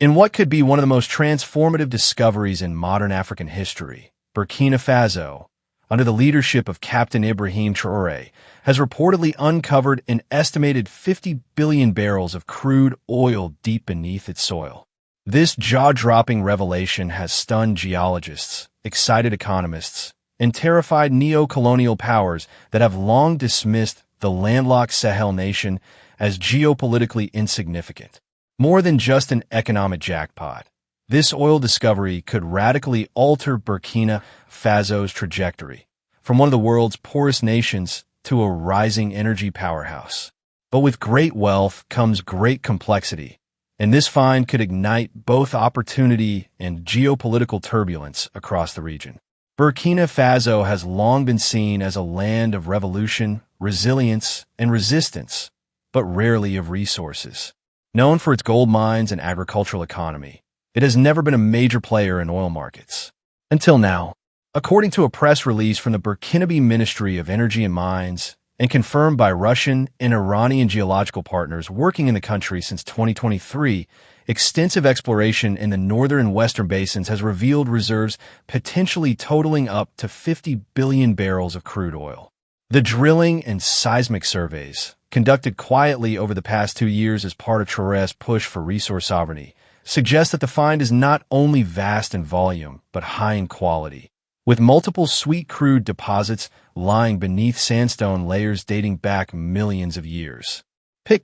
In what could be one of the most transformative discoveries in modern African history, Burkina Faso, under the leadership of Captain Ibrahim Traoré, has reportedly uncovered an estimated 50 billion barrels of crude oil deep beneath its soil. This jaw-dropping revelation has stunned geologists, excited economists, and terrified neo-colonial powers that have long dismissed the landlocked Sahel nation as geopolitically insignificant. More than just an economic jackpot, this oil discovery could radically alter Burkina Faso's trajectory from one of the world's poorest nations to a rising energy powerhouse. But with great wealth comes great complexity, and this find could ignite both opportunity and geopolitical turbulence across the region. Burkina Faso has long been seen as a land of revolution, resilience, and resistance, but rarely of resources. Known for its gold mines and agricultural economy, it has never been a major player in oil markets. Until now, according to a press release from the Burkinabe Ministry of Energy and Mines, and confirmed by Russian and Iranian geological partners working in the country since 2023, extensive exploration in the northern and western basins has revealed reserves potentially totaling up to 50 billion barrels of crude oil. The drilling and seismic surveys, conducted quietly over the past 2 years as part of Traoré's push for resource sovereignty, suggest that the find is not only vast in volume, but high in quality, with multiple sweet crude deposits lying beneath sandstone layers dating back millions of years.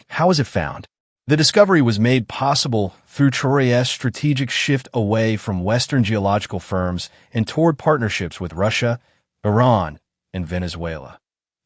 How was it found? The discovery was made possible through Traoré's strategic shift away from Western geological firms and toward partnerships with Russia, Iran, and Venezuela,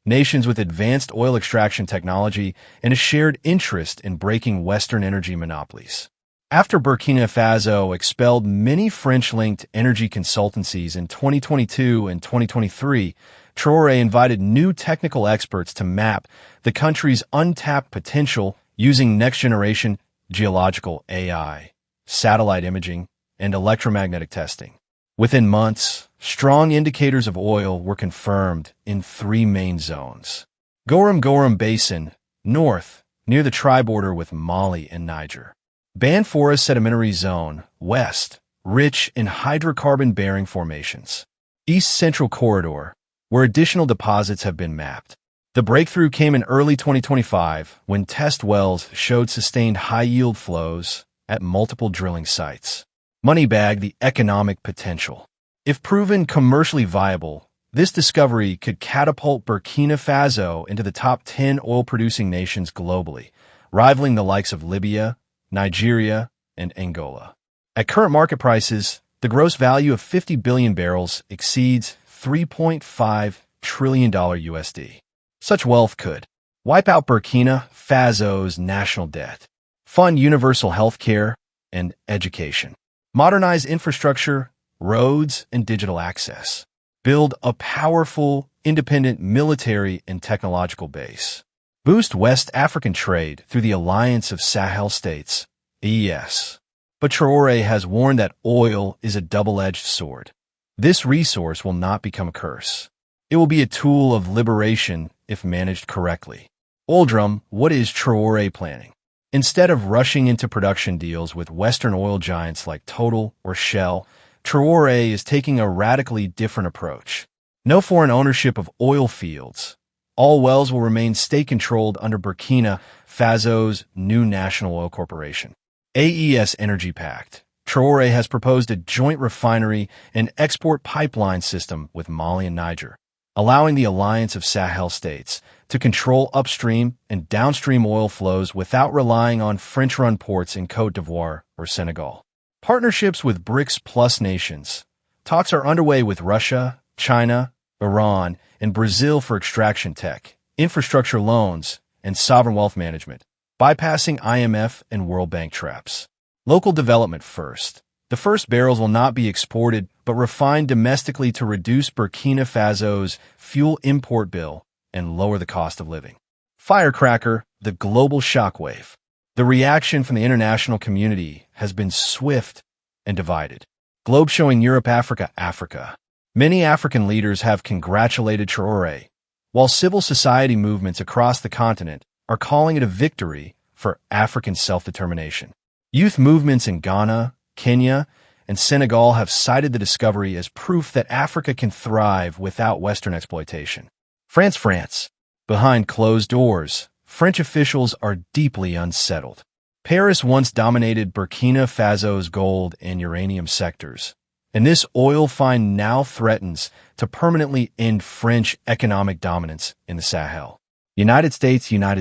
nations with advanced oil extraction technology and a shared interest in breaking Western energy monopolies. After Burkina Faso expelled many French-linked energy consultancies in 2022 and 2023, Traoré invited new technical experts to map the country's untapped potential using next-generation geological AI, satellite imaging, and electromagnetic testing. Within months, strong indicators of oil were confirmed in 3 main zones. Gorom Basin, north, near the tri-border with Mali and Niger. Banfora Sedimentary Zone, west, rich in hydrocarbon-bearing formations. East Central Corridor, where additional deposits have been mapped. The breakthrough came in early 2025 when test wells showed sustained high-yield flows at multiple drilling sites. Moneybag the economic potential. If proven commercially viable, this discovery could catapult Burkina Faso into the top 10 oil-producing nations globally, rivaling the likes of Libya, Nigeria, and Angola. At current market prices, the gross value of 50 billion barrels exceeds $3.5 trillion USD. Such wealth could wipe out Burkina Faso's national debt, fund universal health care and education, modernize infrastructure, roads, and digital access, build a powerful, independent military and technological base, boost West African trade through the Alliance of Sahel States, AES. But Traoré has warned that oil is a double-edged sword. This resource will not become a curse. It will be a tool of liberation if managed correctly. Oildrum, what is Traoré planning? Instead of rushing into production deals with Western oil giants like Total or Shell, Traoré is taking a radically different approach. No foreign ownership of oil fields. All wells will remain state-controlled under Burkina Faso's new National Oil Corporation. AES Energy Pact. Traoré has proposed a joint refinery and export pipeline system with Mali and Niger, allowing the Alliance of Sahel States to control upstream and downstream oil flows without relying on French-run ports in Côte d'Ivoire or Senegal. Partnerships with BRICS Plus nations. Talks are underway with Russia, China, Iran, and Brazil for extraction tech, infrastructure loans, and sovereign wealth management, bypassing IMF and World Bank traps. Local development first. The first barrels will not be exported, but refined domestically to reduce Burkina Faso's fuel import bill and lower the cost of living. Firecracker, the global shockwave. The reaction from the international community has been swift and divided. Globe showing Europe, Africa. Many African leaders have congratulated Traoré, while civil society movements across the continent are calling it a victory for African self-determination. Youth movements in Ghana, Kenya, and Senegal have cited the discovery as proof that Africa can thrive without Western exploitation. France. Behind closed doors, French officials are deeply unsettled. Paris once dominated Burkina Faso's gold and uranium sectors, and this oil find now threatens to permanently end French economic dominance in the Sahel. United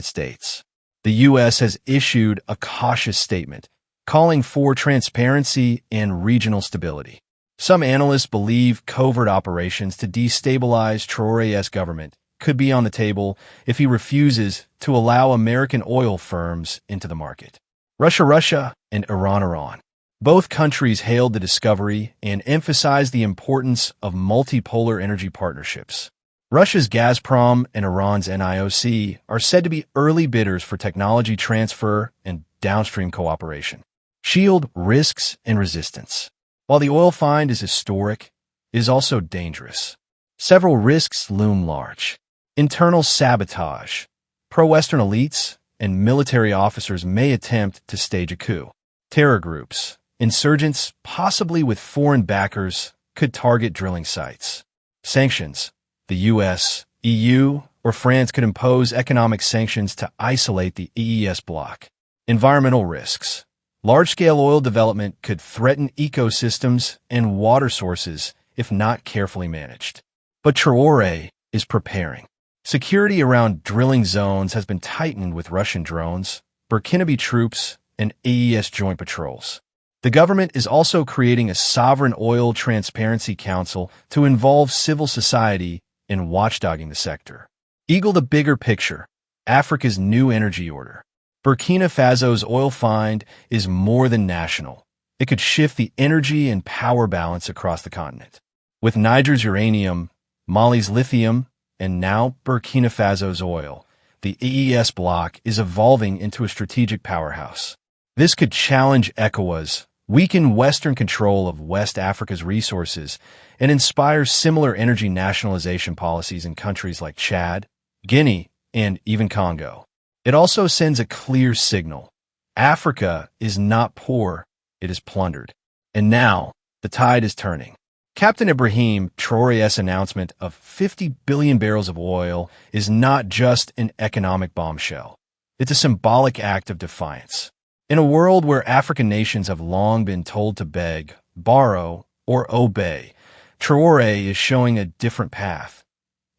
States. The U.S. has issued a cautious statement, calling for transparency and regional stability. Some analysts believe covert operations to destabilize Traoré's government could be on the table if he refuses to allow American oil firms into the market. Russia, and Iran. Both countries hailed the discovery and emphasized the importance of multipolar energy partnerships. Russia's Gazprom and Iran's NIOC are said to be early bidders for technology transfer and downstream cooperation. Shield risks and resistance. While the oil find is historic, it is also dangerous. Several risks loom large. Internal sabotage. Pro-Western elites and military officers may attempt to stage a coup. Terror groups, insurgents, possibly with foreign backers, could target drilling sites. Sanctions. The U.S., EU, or France could impose economic sanctions to isolate the EES bloc. Environmental risks. Large-scale oil development could threaten ecosystems and water sources if not carefully managed. But Traoré is preparing. Security around drilling zones has been tightened with Russian drones, Burkinabe troops, and AES joint patrols. The government is also creating a sovereign oil transparency council to involve civil society in watchdogging the sector. Eagle the bigger picture, Africa's new energy order. Burkina Faso's oil find is more than national. It could shift the energy and power balance across the continent. With Niger's uranium, Mali's lithium, and now Burkina Faso's oil, the EES bloc is evolving into a strategic powerhouse. This could challenge ECOWAS, weaken Western control of West Africa's resources, and inspire similar energy nationalization policies in countries like Chad, Guinea, and even Congo. It also sends a clear signal. Africa is not poor, it is plundered. And now, the tide is turning. Captain Ibrahim Traoré's announcement of 50 billion barrels of oil is not just an economic bombshell. It's a symbolic act of defiance. In a world where African nations have long been told to beg, borrow, or obey, Traoré is showing a different path,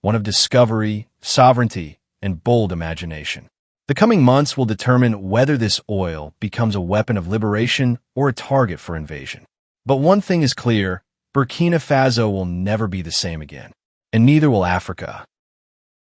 one of discovery, sovereignty, and bold imagination. The coming months will determine whether this oil becomes a weapon of liberation or a target for invasion. But one thing is clear, Burkina Faso will never be the same again, and neither will Africa.